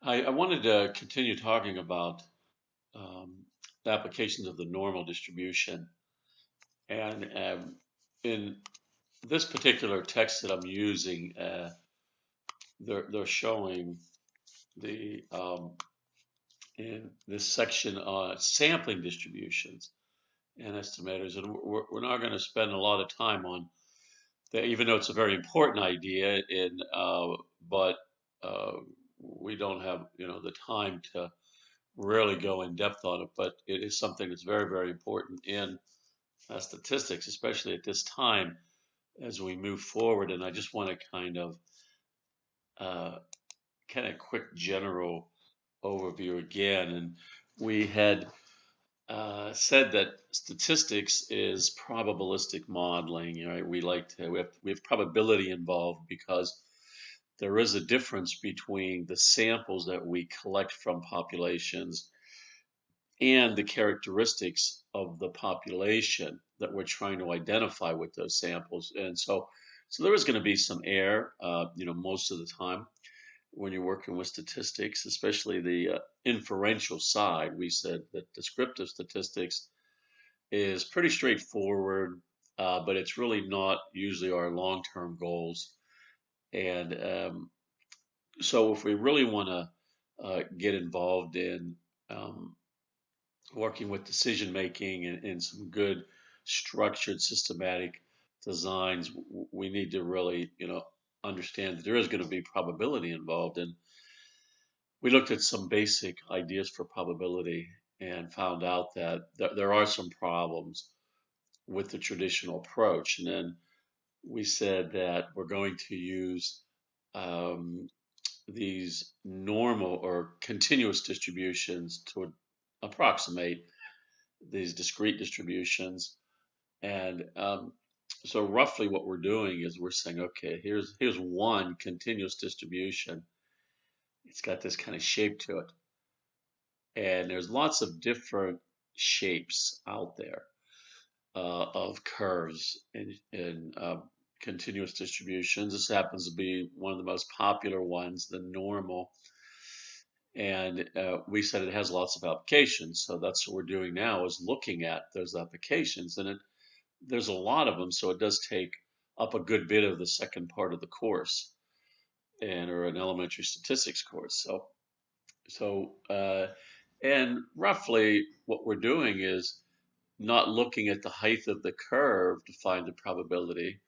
I wanted to continue talking about um, the applications of the normal distribution. And in this particular text that I'm using, they're showing the in this section on sampling distributions and estimators. And we're not going to spend a lot of time on that, even though it's a very important idea. But uh, we don't have the time to really go in depth on it, but it is something that's very, very important in statistics, especially at this time as we move forward. And I just want to uh, kind of quick general overview again. And we had said that statistics is probabilistic modeling. Right? We have probability involved because there is a difference between the samples that we collect from populations and the characteristics of the population that we're trying to identify with those samples. And so there is going to be some error, most of the time when you're working with statistics, especially the inferential side. We said that descriptive statistics is pretty straightforward, but it's really not usually our long-term goals. And so if we really want to get involved in um, working with decision making and some good structured systematic designs, we need to really understand that there is going to be probability involved. And we looked at some basic ideas for probability and found out that there are some problems with the traditional approach. And then we said that we're going to use um, these normal or continuous distributions to approximate these discrete distributions. And so roughly what we're doing is we're saying, okay, here's one continuous distribution. It's got this kind of shape to it. And there's lots of different shapes out there of curves in continuous distributions. This happens to be one of the most popular ones, the normal. And we said it has lots of applications. So that's what we're doing now is looking at those applications. And there's a lot of them, so it does take up a good bit of the second part of the course, and or an elementary statistics course. So and roughly what we're doing is not looking at the height of the curve to find the probability.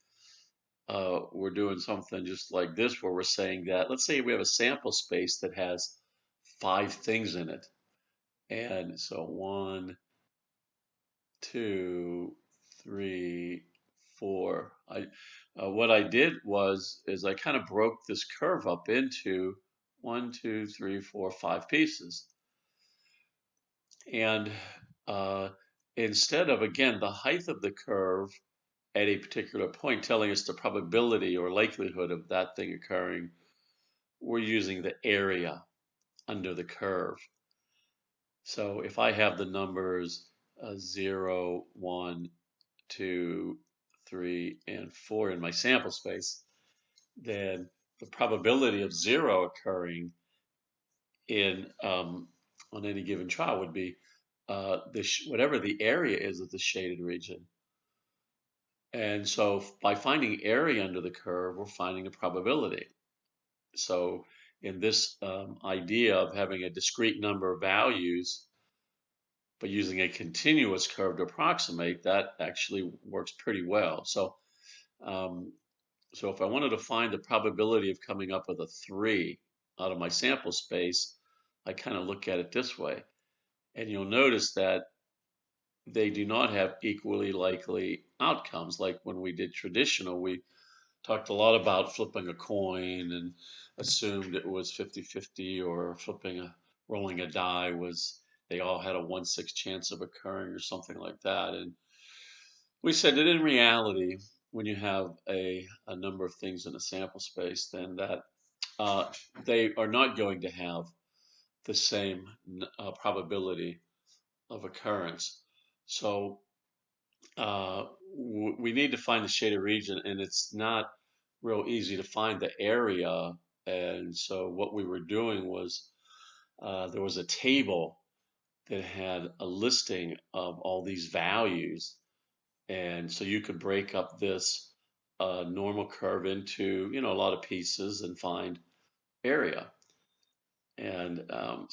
We're doing something just like this, where we're saying that let's say we have a sample space that has five things in it, and so one, two, three, four. What I did is I kind of broke this curve up into one, two, three, four, five pieces, and uh, instead of again the height of the curve at a particular point telling us the probability or likelihood of that thing occurring, we're using the area under the curve. So if I have the numbers 0, 1, 2, 3, and 4 in my sample space, then the probability of zero occurring in on any given trial would be whatever the area is of the shaded region. And so by finding area under the curve, we're finding a probability. So in this idea of having a discrete number of values, but using a continuous curve to approximate, that actually works pretty well. Um, so if I wanted to find the probability of coming up with a 3 out of my sample space, I kind of look at it this way. And you'll notice that they do not have equally likely outcomes. Like when we did traditional, we talked a lot about flipping a coin and assumed it was 50-50, or rolling a die was they all had a 1/6 chance of occurring or something like that. And we said that in reality, when you have a number of things in a sample space, then that uh, they are not going to have the same probability of occurrence. So uh, we need to find the shaded region, and it's not real easy to find the area. And so what we were doing was there was a table that had a listing of all these values. And so you could break up this normal curve into, a lot of pieces and find area. And um,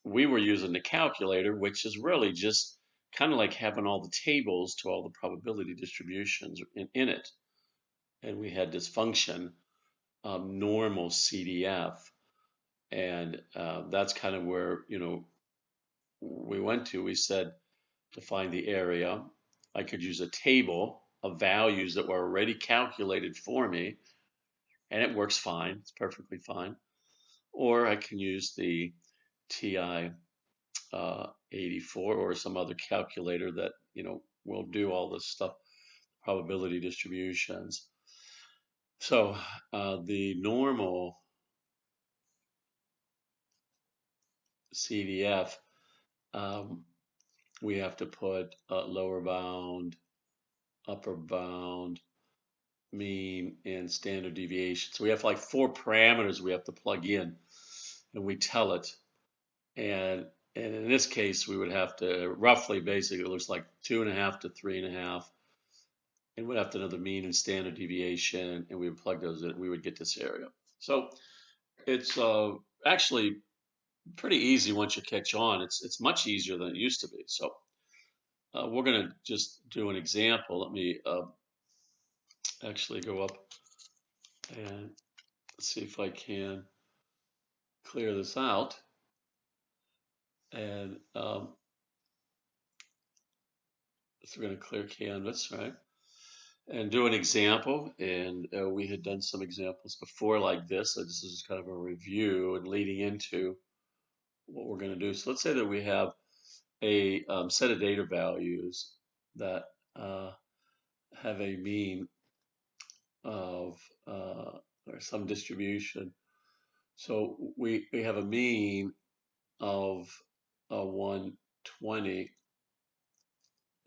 we were using the calculator, which is really just kind of like having all the tables to all the probability distributions in it. And we had this function, normal CDF. And that's kind of where, we went to. We said to find the area, I could use a table of values that were already calculated for me, and it works fine. It's perfectly fine. Or I can use the TI 84 or some other calculator that, will do all this stuff, probability distributions. So the normal CDF, we have to put lower bound, upper bound, mean, and standard deviation. So we have like 4 parameters we have to plug in, and we tell it. And in this case, we would have to roughly, basically, it looks like 2.5 to 3.5, and we'd have to know the mean and standard deviation, and we would plug those in. We would get this area. So it's actually pretty easy once you catch on. It's much easier than it used to be. So we're going to just do an example. Let me actually go up and see if I can clear this out. And so we're going to clear canvas, right? And do an example. And we had done some examples before like this. So this is kind of a review and leading into what we're going to do. So let's say that we have a set of data values that have a mean of or some distribution. So we have a mean of 120,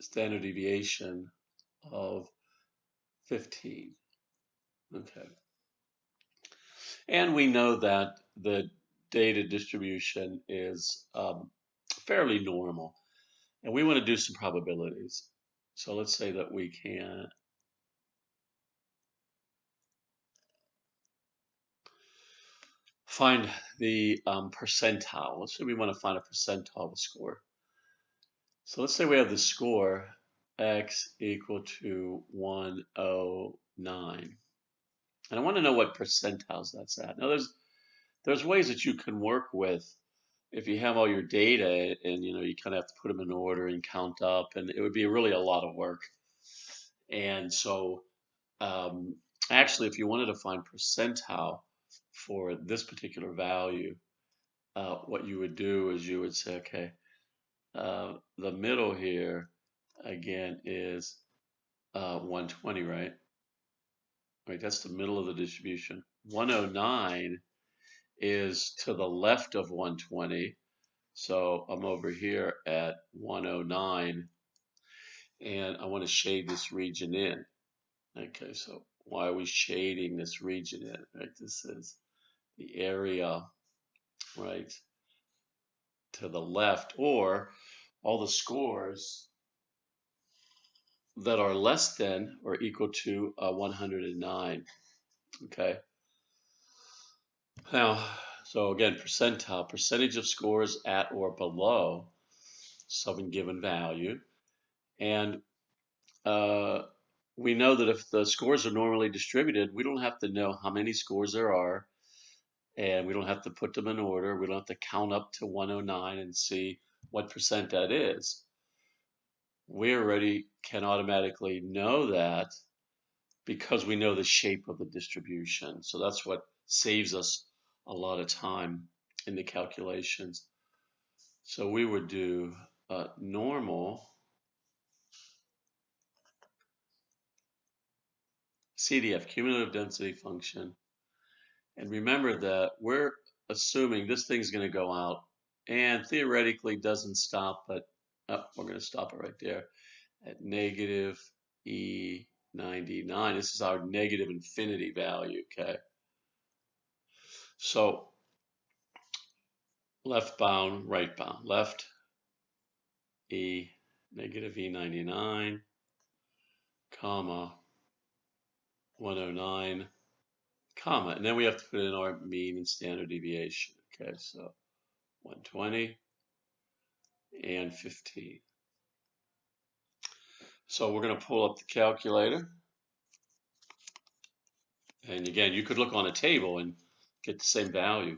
standard deviation of 15. Okay. And we know that the data distribution is fairly normal. And we want to do some probabilities. So let's say that we can find the percentile. Let's say we want to find a percentile of a score. So let's say we have the score x equal to 109. And I want to know what percentiles that's at. Now there's ways that you can work with if you have all your data and you kind of have to put them in order and count up, and it would be really a lot of work. And so actually, if you wanted to find percentile for this particular value, what you would do is you would say, okay, the middle here again is 120, right? Right, that's the middle of the distribution. 109 is to the left of 120. So I'm over here at 109, and I want to shade this region in. Okay, so why are we shading this region in? Right, this is the area, right, to the left, or all the scores that are less than or equal to 109. Okay. Now, so again, percentile, percentage of scores at or below some given value. And we know that if the scores are normally distributed, we don't have to know how many scores there are, and we don't have to put them in order. We don't have to count up to 109 and see what percent that is. We already can automatically know that because we know the shape of the distribution. So that's what saves us a lot of time in the calculations. So we would do normal CDF, cumulative density function. And remember that we're assuming this thing's going to go out and theoretically doesn't stop, but we're going to stop it right there at negative E99. This is our negative infinity value, okay? So left bound, right bound, left E, negative E99, comma, 109, comma, and then we have to put in our mean and standard deviation. Okay, so 120 and 15. So we're going to pull up the calculator. And again, you could look on a table and get the same value,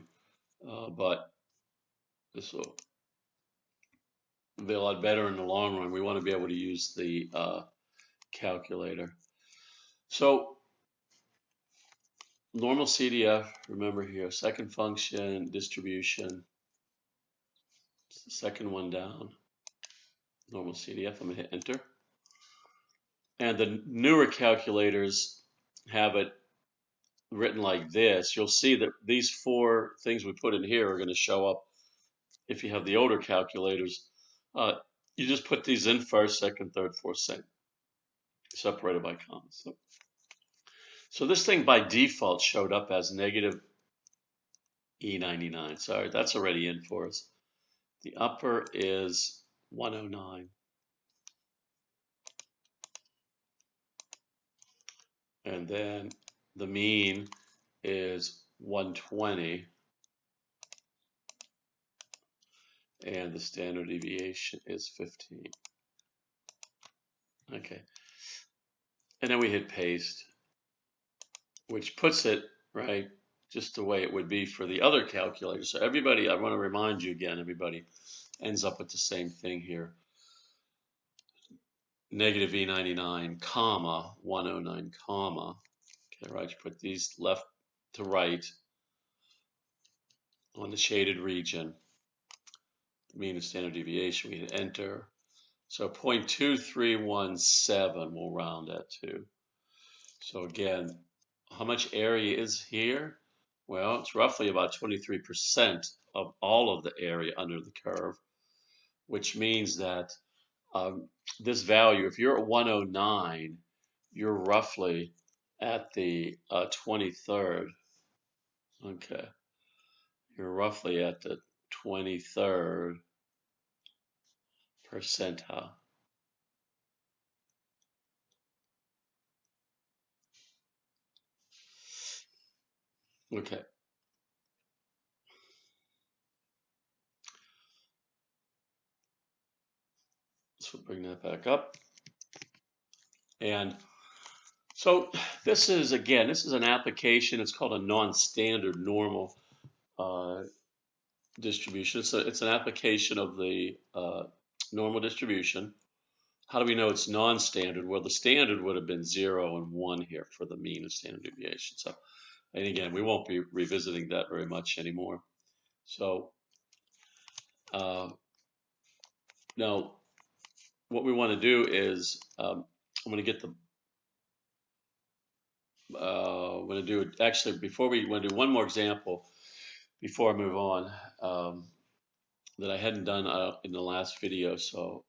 but this will be a lot better in the long run. We want to be able to use the calculator. So normal CDF, remember here, second function, distribution, it's the second one down, normal CDF. I'm going to hit enter. And the newer calculators have it written like this. You'll see that these four things we put in here are going to show up if you have the older calculators. You just put these in first, second, third, fourth, second, separated by commas. So this thing by default showed up as negative E99. Sorry, that's already in for us. The upper is 109. And then the mean is 120. And the standard deviation is 15. Okay. And then we hit paste, which puts it right just the way it would be for the other calculator. So everybody, I want to remind you again, everybody ends up with the same thing here. Negative E99, comma, 109, comma. Okay, right, you put these left to right on the shaded region. The mean and standard deviation, we hit enter. So 0.2317 we'll round that to. So again, how much area is here? Well, it's roughly about 23% of all of the area under the curve, which means that this value, if you're at 109, you're roughly at the 23rd. Okay. You're roughly at the 23rd percentile. Okay. So bring that back up. And so this is, again, this is an application. It's called a non-standard normal distribution. It's an application of the normal distribution. How do we know it's non-standard? Well, the standard would have been 0 and 1 here for the mean and standard deviation. So, and again, we won't be revisiting that very much anymore. So now what we want to do is I'm going to get the I'm going to do it actually before we want to do one more example before I move on that I hadn't done in the last video. So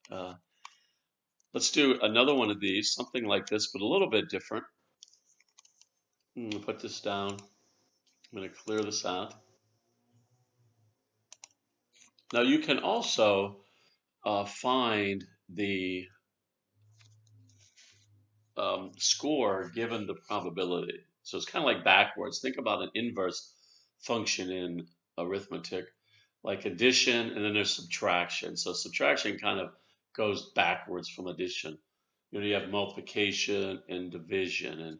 let's do another one of these, something like this, but a little bit different. I'm going to put this down. I'm going to clear this out. Now you can also find the score given the probability. So it's kind of like backwards. Think about an inverse function in arithmetic, like addition, and then there's subtraction. So subtraction kind of goes backwards from addition. You have multiplication and division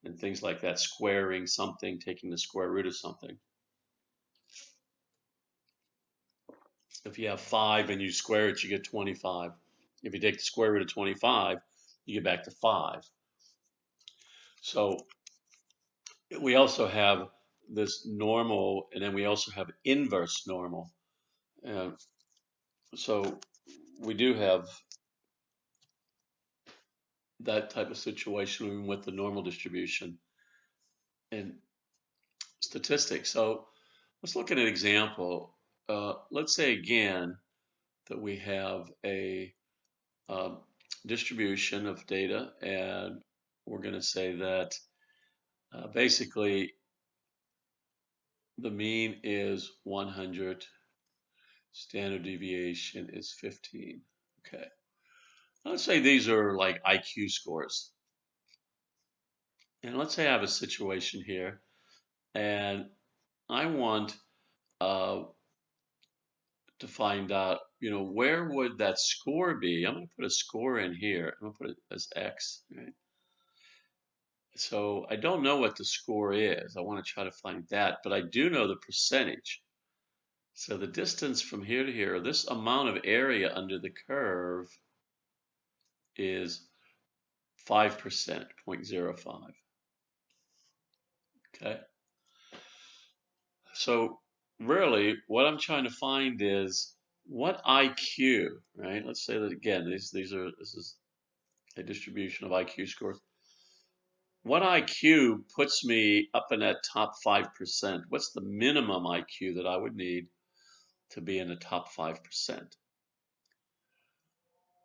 and things like that, squaring something, taking the square root of something. If you have 5 and you square it, you get 25. If you take the square root of 25, you get back to 5. So we also have this normal, and then we also have inverse normal. So we do have that type of situation with the normal distribution in statistics. So let's look at an example. Let's say again that we have a distribution of data, and we're going to say that basically the mean is 100 Standard deviation is 15. Okay. Let's say these are like IQ scores. And let's say I have a situation here and I want uh, to find out, where would that score be? I'm going to put a score in here. I'm going to put it as X, right? So I don't know what the score is. I want to try to find that, but I do know the percentage. So the distance from here to here, this amount of area under the curve is 5%, 0.05. Okay. So really what I'm trying to find is what IQ, right? Let's say that again, this is a distribution of IQ scores. What IQ puts me up in that top 5%? What's the minimum IQ that I would need to be in the top 5%?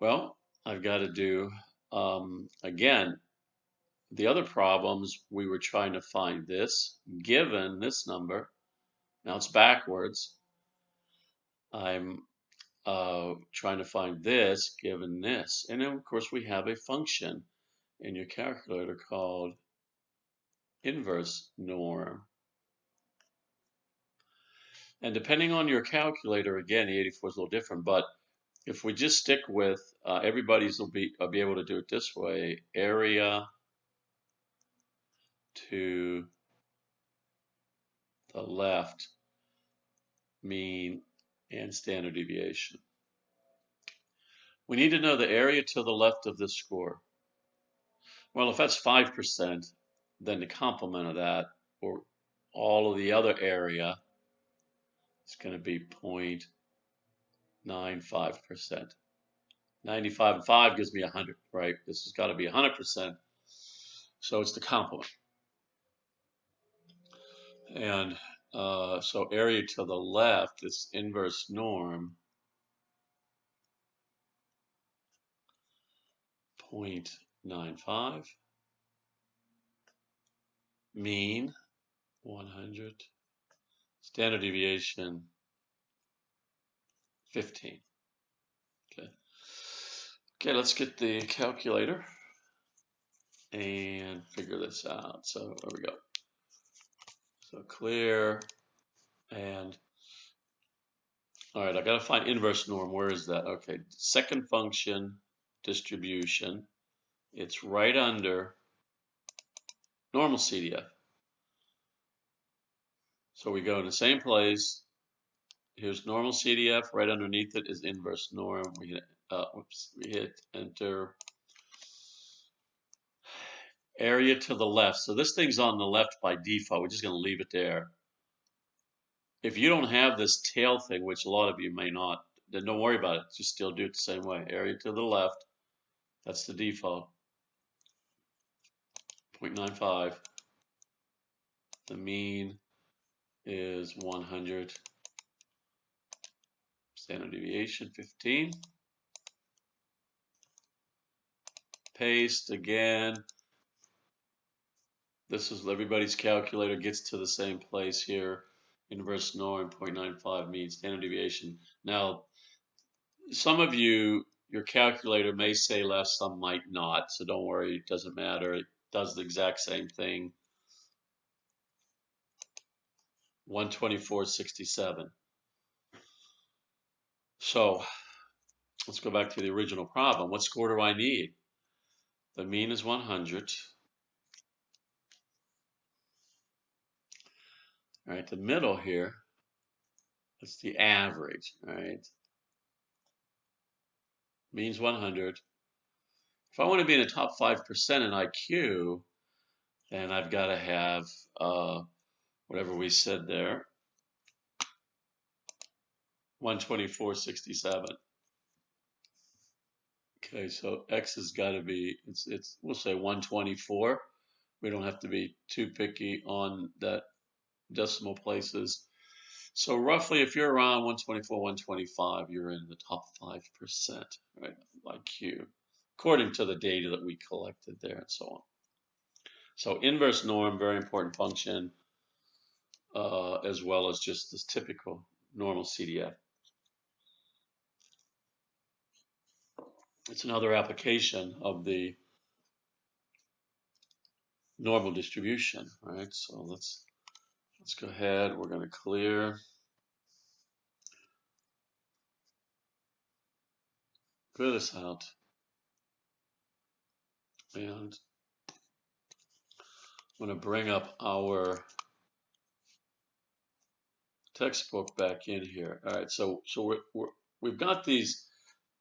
Well, I've got to do, again, the other problems we were trying to find this, given this number, now it's backwards. I'm trying to find this given this. And then, of course, we have a function in your calculator called inverse norm. And depending on your calculator, again, the 84 is a little different, but if we just stick with everybody's will be able to do it this way, area to the left, mean, and standard deviation. We need to know the area to the left of this score. Well, if that's 5%, then the complement of that, or all of the other area, is going to be 0.95%. 95 and 5 gives me 100, right? This has got to be 100%. So it's the complement. And so area to the left is inverse norm, 0.95. Mean, 100. Standard deviation, 15. Okay. Okay, let's get the calculator and figure this out. So there we go. So clear and all right, I got to find inverse norm. Where is that? Okay, second function distribution. It's right under normal CDF. So we go in the same place. Here's normal CDF. Right underneath it is inverse norm. We hit enter. Area to the left. So this thing's on the left by default. We're just going to leave it there. If you don't have this tail thing, which a lot of you may not, then don't worry about it. Just still do it the same way. Area to the left. That's the default. 0.95. The mean is 100. Standard deviation 15. Paste again. This is everybody's calculator gets to the same place here. Inverse norm 0.95 mean standard deviation. Now, some of you, your calculator may say less, some might not. So don't worry, it doesn't matter. It does the exact same thing. 124.67. So let's go back to the original problem. What score do I need? The mean is 100. All right, the middle here, that's the average, right? Means 100. If I want to be in the top 5% in IQ, then I've got to have whatever we said there, 124.67. Okay, so X has got to be, we'll say 124. We don't have to be too picky on that decimal places. So roughly, if you're around 124, 125, you're in the top 5%, right, IQ, according to the data that we collected there and so on. So inverse norm, very important function, as well as just this typical normal CDF. It's another application of the normal distribution, right? So let's go ahead. We're going to clear this out, and I'm going to bring up our textbook back in here. All right, so we've got these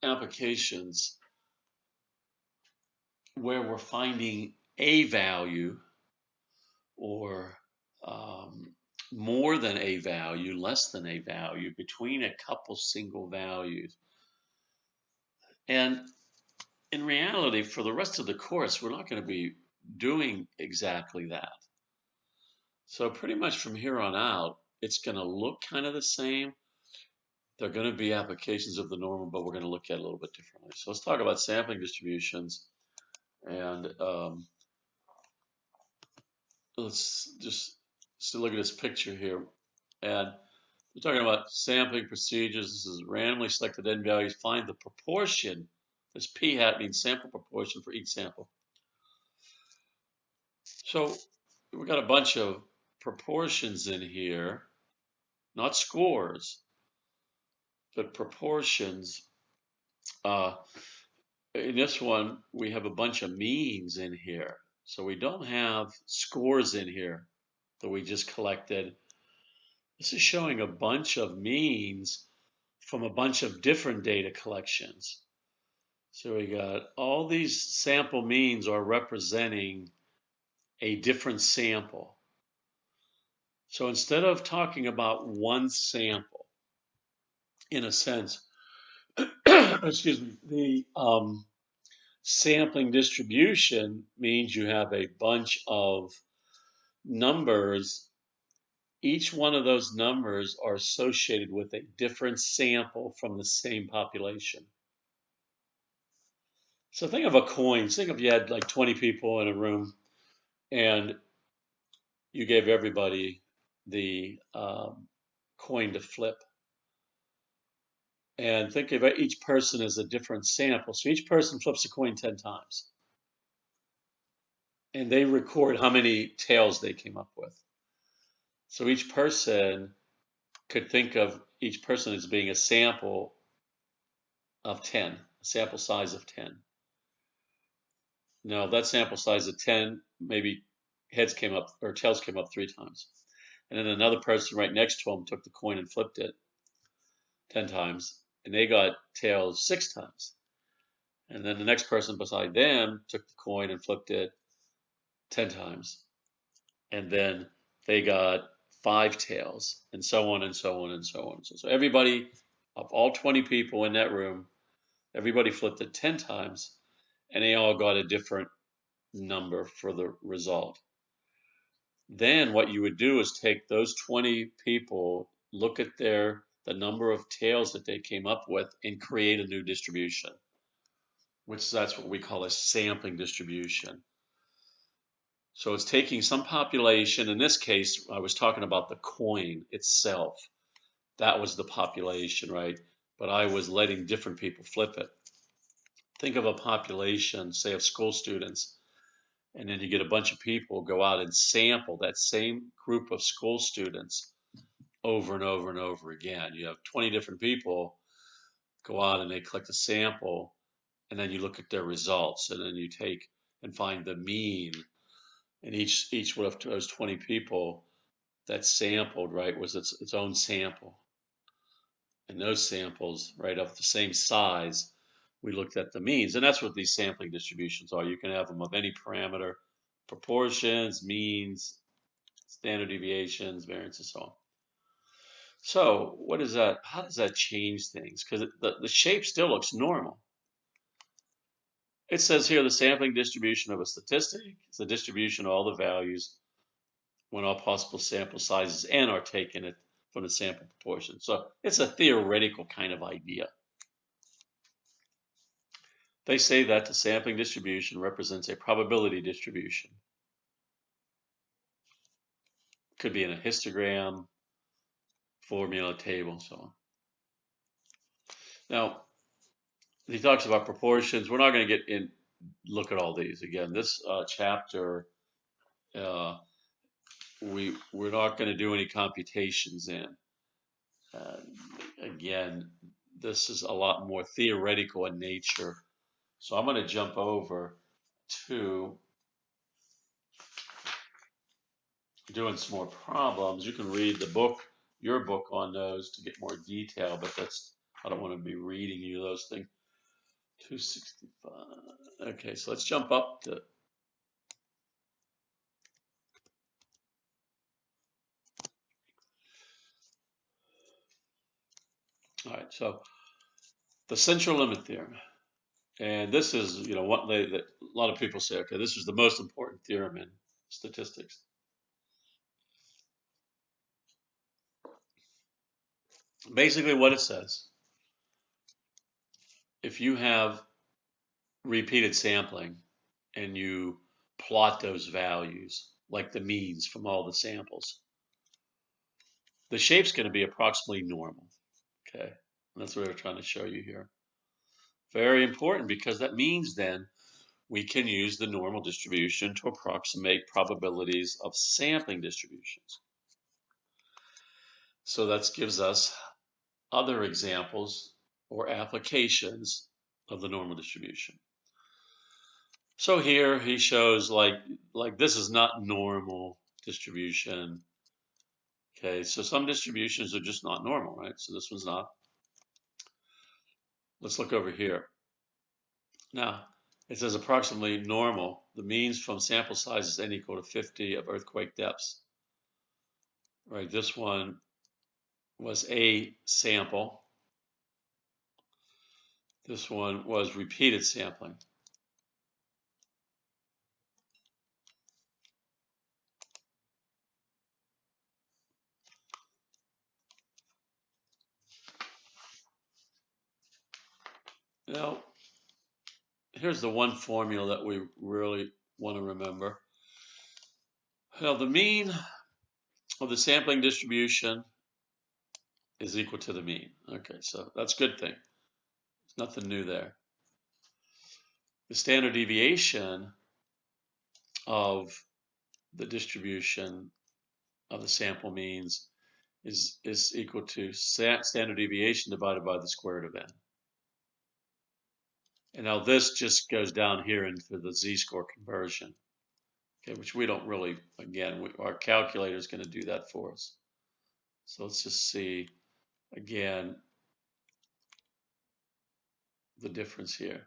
applications where we're finding a value or more than a value, less than a value, between a couple single values. And in reality, for the rest of the course, we're not going to be doing exactly that. So pretty much from here on out, it's going to look kind of the same. They're going to be applications of the normal, but we're going to look at it a little bit differently. So let's talk about sampling distributions. And let's just look at this picture here. And we're talking about sampling procedures. This is randomly selected n values. Find the proportion. This p hat means sample proportion for each sample. So we've got a bunch of proportions in here, not scores, but proportions. In this one, we have a bunch of means in here. So we don't have scores in here that we just collected. This is showing a bunch of means from a bunch of different data collections. So we got all these sample means are representing a different sample. So instead of talking about one sample, in a sense, excuse me, the sampling distribution means you have a bunch of numbers. Each one of those numbers are associated with a different sample from the same population. So think of a coin. Think if you had like 20 people in a room and you gave everybody the coin to flip. And think of each person as a different sample. So each person flips a coin 10 times. And they record how many tails they came up with. So each person could think of each person as being a sample of 10, a sample size of 10. Now that sample size of 10, maybe heads came up or tails came up 3 times. And then another person right next to them took the coin and flipped it 10 times, and they got tails 6 times. And then the next person beside them took the coin and flipped it 10 times. And then they got 5 tails, and so on and so on and so on. So everybody, of all 20 people in that room, everybody flipped it 10 times, and they all got a different number for the result. Then what you would do is take those 20 people, look at the number of tails that they came up with, and create a new distribution, which that's what we call a sampling distribution. So it's taking some population. In this case, I was talking about the coin itself. That was the population, right? But I was letting different people flip it. Think of a population, say of school students, and then you get a bunch of people go out and sample that same group of school students over and over and over again. You have 20 different people go out and they collect a sample, and then you look at their results, and then you take and find the mean. And each one of those 20 people that sampled, right, was its own sample. And those samples, right, of the same size, we looked at the means. And that's what these sampling distributions are. You can have them of any parameter, proportions, means, standard deviations, variance, and so on. So what is that? How does that change things? Because the shape still looks normal. It says here the sampling distribution of a statistic is the distribution of all the values when all possible sample sizes n are taken from the sample proportion. So it's a theoretical kind of idea. They say that the sampling distribution represents a probability distribution. Could be in a histogram, formula, table, and so on. Now, he talks about proportions. We're not going to get in, look at all these again. This chapter, uh, we're not going to do any computations in. Uh, Again, this is a lot more theoretical in nature. So I'm going to jump over to doing some more problems. You can read the book, your book on those to get more detail, but I don't want to be reading you those things. 265. Okay, so let's jump up to all right. So the central limit theorem, and this is what a lot of people say. Okay, this is the most important theorem in statistics. Basically, what it says: if you have repeated sampling and you plot those values, like the means from all the samples, the shape's going to be approximately normal. Okay, and that's what we're trying to show you here. Very important, because that means then we can use the normal distribution to approximate probabilities of sampling distributions. So that gives us other examples or applications of the normal distribution. So here he shows like this is not normal distribution. Okay, so some distributions are just not normal, right? So this one's not. Let's look over here. Now, it says approximately normal. The means from sample sizes n equal to 50 of earthquake depths. Right, this one was a sample. This one was repeated sampling. Now, here's the one formula that we really want to remember. Now, the mean of the sampling distribution is equal to the mean. Okay, so that's a good thing. There's nothing new there. The standard deviation of the distribution of the sample means is equal to standard deviation divided by the square root of n. And now this just goes down here into the z-score conversion, okay, which we don't really, again, our calculator is going to do that for us. So let's just see, again, the difference here.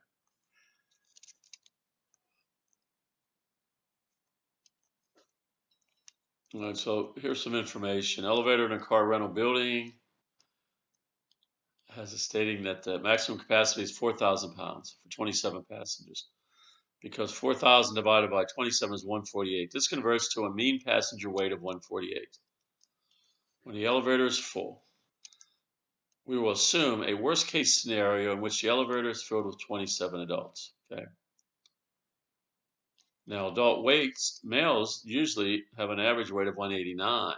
All right, so here's some information. Elevator in a car rental building has a stating that the maximum capacity is 4,000 pounds for 27 passengers. Because 4,000 divided by 27 is 148. This converts to a mean passenger weight of 148. When the elevator is full, we will assume a worst case scenario in which the elevator is filled with 27 adults. Okay. Now, adult weights, males usually have an average weight of 189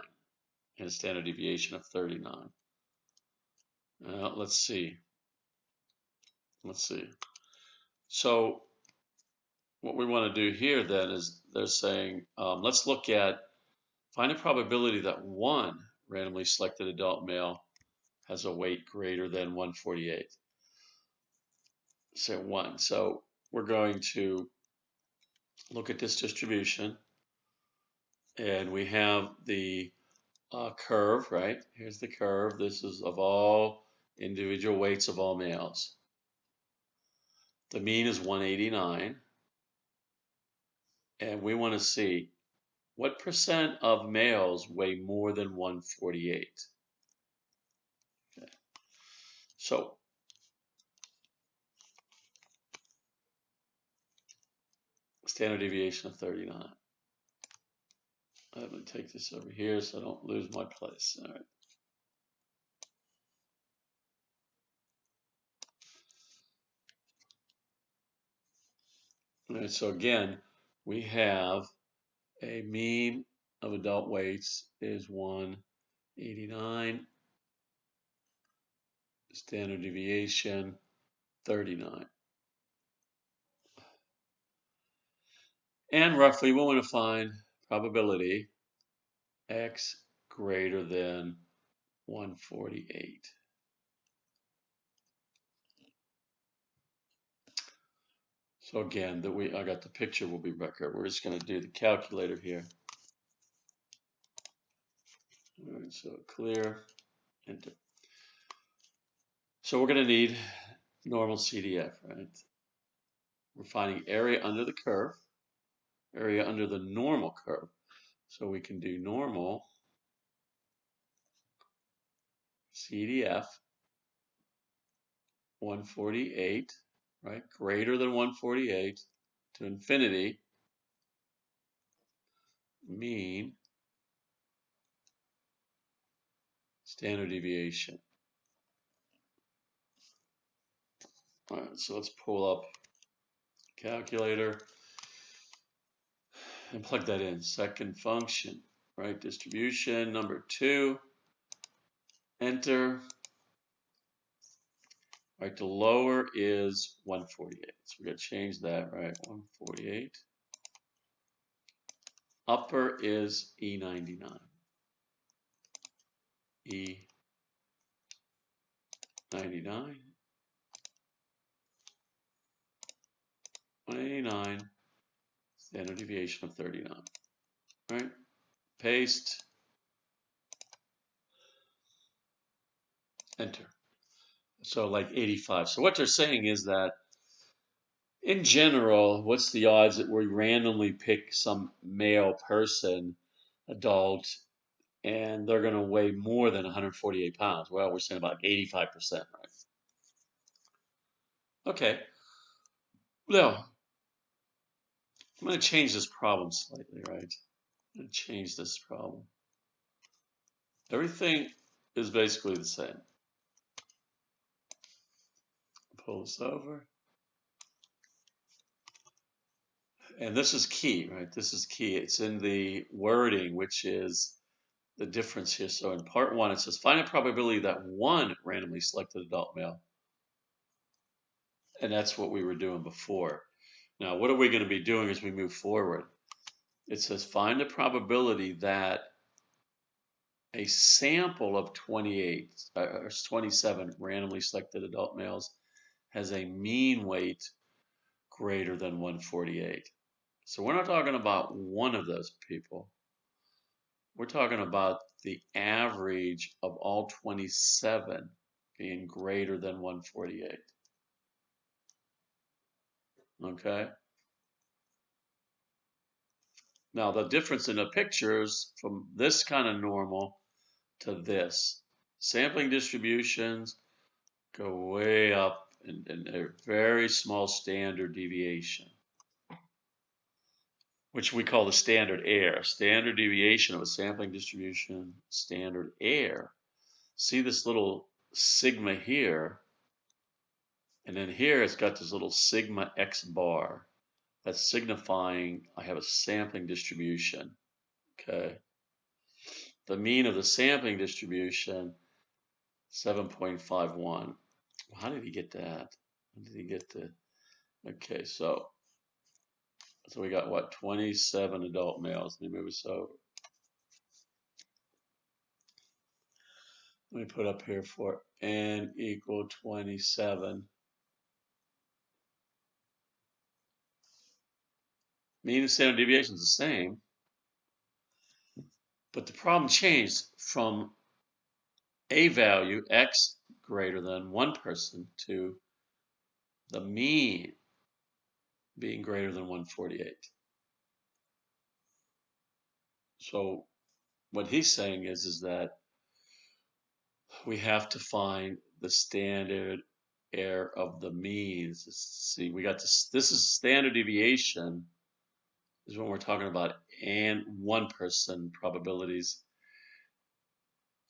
and a standard deviation of 39. Let's see. So what we want to do here then is they're saying, let's look at, find a probability that one randomly selected adult male has a weight greater than 148. Say 1. So we're going to look at this distribution, and we have the curve, right? Here's the curve. This is of all individual weights of all males. The mean is 189, and we want to see what percent of males weigh more than 148. Okay. So standard deviation of 39. I'm going to take this over here so I don't lose my place. All right. All right, so again, we have a mean of adult weights is 189. Standard deviation 39. And roughly we want to find probability x greater than 148. So again, I got the picture will be back here. We're just going to do the calculator here. All right, so clear, enter. So we're going to need normal CDF, right? We're finding area under the curve, area under the normal curve. So we can do normal CDF 148, right? Greater than 148 to infinity, mean standard deviation. All right, so let's pull up calculator and plug that in. Second function, right? Distribution number 2, enter. Right, the lower is 148. So we're going to change that, right? 148. Upper is E99. E99. 189. Standard deviation of 39. Right? Paste. Enter. So like 85. So what they're saying is that in general, what's the odds that we randomly pick some male person, adult, and they're going to weigh more than 148 pounds? Well, we're saying about 85%, right? Okay. Now, I'm going to change this problem slightly, right? I'm going to change this problem. Everything is basically the same. Pull this over. And this is key, right? This is key. It's in the wording, which is the difference here. So in part 1, it says, find a probability that one randomly selected adult male. And that's what we were doing before. Now, what are we going to be doing as we move forward? It says, find a probability that a sample of 28 or 27 randomly selected adult males has a mean weight greater than 148. So we're not talking about one of those people. We're talking about the average of all 27 being greater than 148. Okay? Now, the difference in the pictures from this kind of normal to this. Sampling distributions go way up and a very small standard deviation, which we call the standard error. Standard deviation of a sampling distribution, standard error. See this little sigma here, and then here it's got this little sigma x bar. That's signifying I have a sampling distribution. Okay. The mean of the sampling distribution, 7.51. How did he get that? How did he get the? Okay, so we got what? 27 adult males. Let me move this over. Let me put up here for n equal 27. Mean and standard deviation is the same, but the problem changed from a value, x greater than one person, to the mean being greater than 148. So what he's saying is that we have to find the standard error of the means. See, we got this. This is standard deviation. Is when we're talking about and one person probabilities.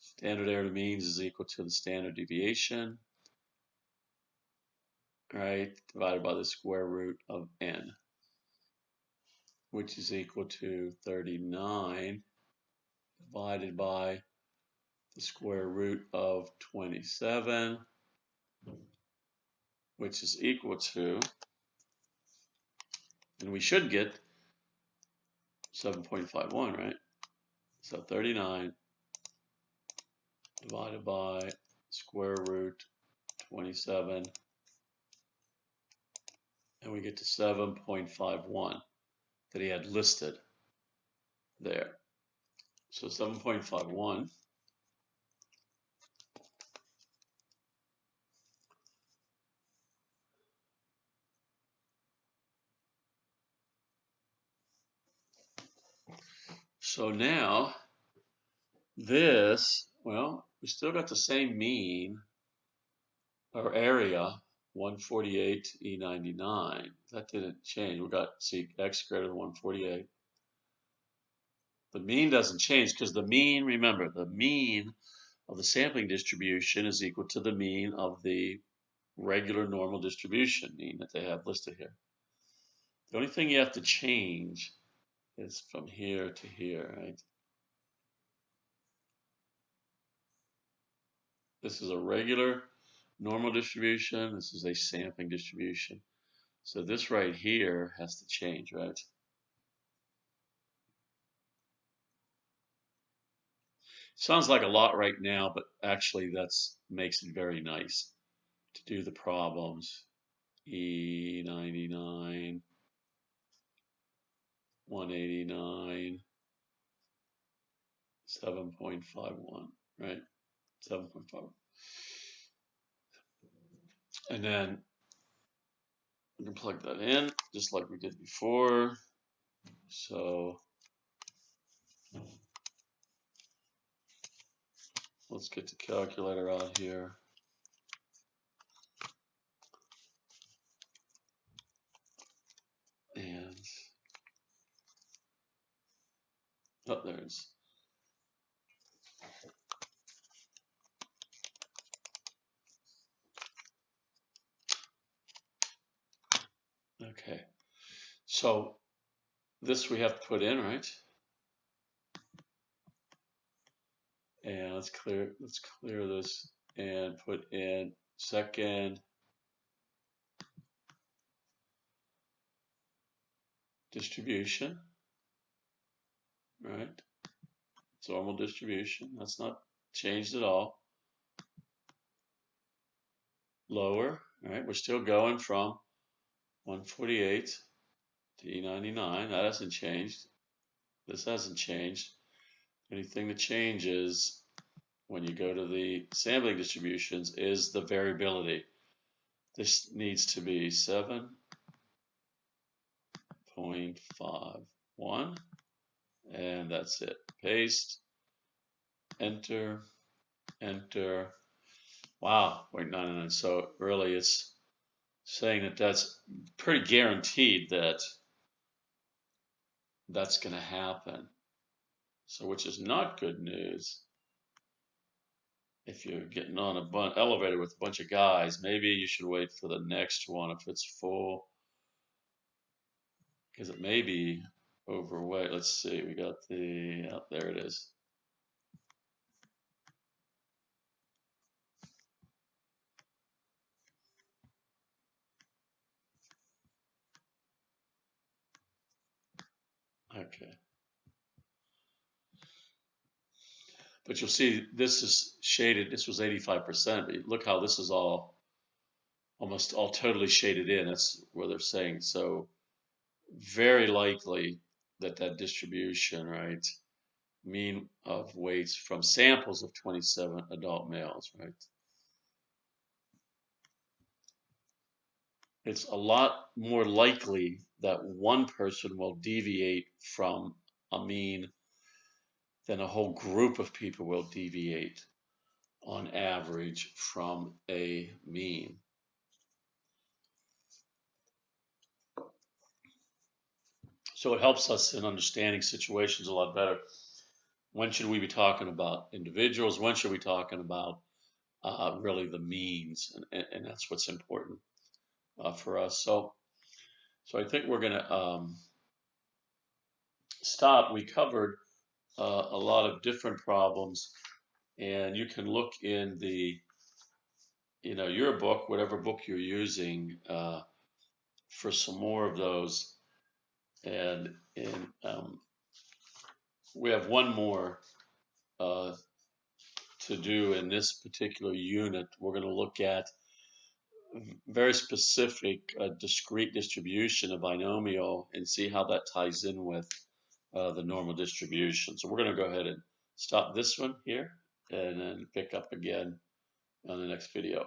Standard error of the means is equal to the standard deviation, right? Divided by the square root of n, which is equal to 39 divided by the square root of 27 which is equal to, and we should get 7.51, right? So 39 divided by square root 27, and we get to 7.51 that he had listed there. So 7.51 so now this, well, we still got the same mean or area, 148 E99. That didn't change. We got, see, x greater than 148. The mean doesn't change because the mean, remember, the mean of the sampling distribution is equal to the mean of the regular normal distribution mean that they have listed here. The only thing you have to change is from here to here, right? This is a regular normal distribution. This is a sampling distribution. So this right here has to change, right? Sounds like a lot right now, but actually that's makes it very nice to do the problems. E99, 189, 7.51, right? 7.5. And then we can plug that in just like we did before. So let's get the calculator out here. And oh, there's okay. So this we have to put in, right? And let's clear this and put in second distribution, right? It's normal distribution. That's not changed at all. Lower, right? We're still going from 148 to E99. That hasn't changed. This hasn't changed. Anything that changes when you go to the sampling distributions is the variability. This needs to be 7.51, and that's it. Paste, enter, enter. Wow, 0.99. So really it's saying that that's pretty guaranteed that that's going to happen. So which is not good news. If you're getting on a elevator with a bunch of guys, maybe you should wait for the next one if it's full, because it may be overweight. Let's see, we got the, oh, there it is. Okay. But you'll see this is shaded, this was 85%, but look how this is all, almost all totally shaded in. That's what they're saying. So very likely that that distribution, right, mean of weights from samples of 27 adult males, right? It's a lot more likely that one person will deviate from a mean than a whole group of people will deviate on average from a mean. So it helps us in understanding situations a lot better. When should we be talking about individuals? When should we be talking about really the means? And that's what's important for us. So I think we're going to stop. We covered a lot of different problems, and you can look in the your book, whatever book you're using, for some more of those. And we have one more uh, to do in this particular unit. We're going to look at very specific discrete distribution of binomial and see how that ties in with the normal distribution. So we're going to go ahead and stop this one here and then pick up again on the next video.